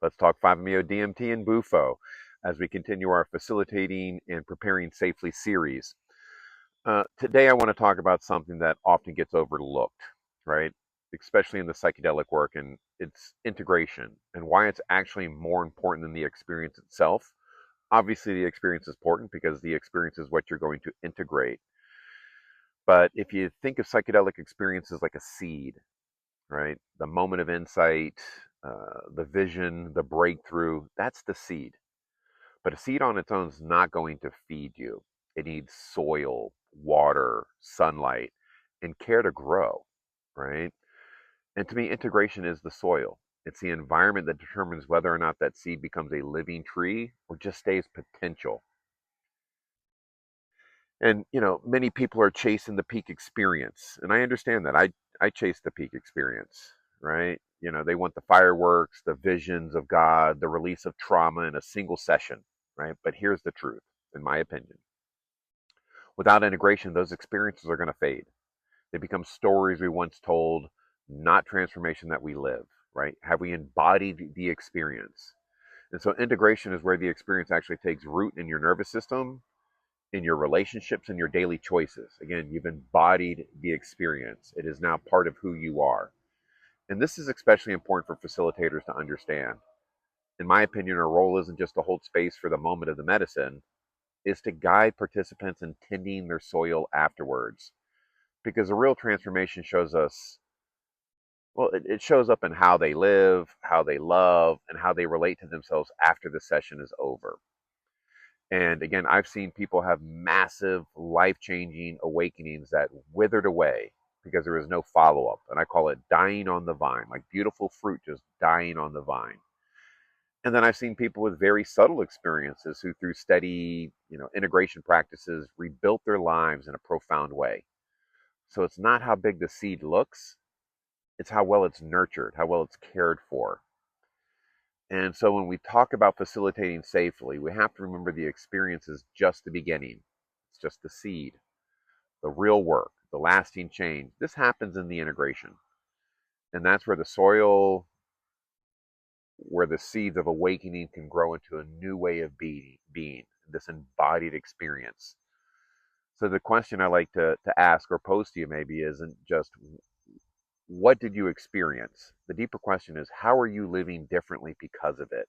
Let's talk 5-MeO-DMT and BUFO as we continue our Facilitating and Preparing Safely series. Today, I want to talk about something that often gets overlooked, right? Especially in the psychedelic work, and it's integration and why it's actually more important than the experience itself. Obviously, the experience is important because the experience is what you're going to integrate. But if you think of psychedelic experiences like a seed, right? The moment of insight, the vision, the breakthrough, that's the seed. But a seed on its own is not going to feed you. It needs soil, water, sunlight, and care to grow, right? And to me, integration is the soil. It's the environment that determines whether or not that seed becomes a living tree or just stays potential. And many people are chasing the peak experience, and I understand that. I chase the peak experience, right? They want the fireworks, the visions of God, the release of trauma in a single session, right? But here's the truth, in my opinion. Without integration, those experiences are going to fade. They become stories we once told, not transformation that we live, right? Have we embodied the experience? And so integration is where the experience actually takes root in your nervous system, in your relationships, and your daily choices. Again, you've embodied the experience. It is now part of who you are. And this is especially important for facilitators to understand. In my opinion, our role isn't just to hold space for the moment of the medicine, is to guide participants in tending their soil afterwards. Because the real transformation shows us, well, it shows up in how they live, how they love, and how they relate to themselves after the session is over. And again, I've seen people have massive life-changing awakenings that withered away because there was no follow-up. And I call it dying on the vine, like beautiful fruit just dying on the vine. And then I've seen people with very subtle experiences who, through steady, integration practices, rebuilt their lives in a profound way. So it's not how big the seed looks, it's how well it's nurtured, how well it's cared for. And so when we talk about facilitating safely, we have to remember the experience is just the beginning. It's just the seed, the real work, the lasting change. This happens in the integration. And that's where the soil, where the seeds of awakening can grow into a new way of being this embodied experience. So the question I like to ask or pose to you maybe isn't just what did you experience? The deeper question is how are you living differently because of it?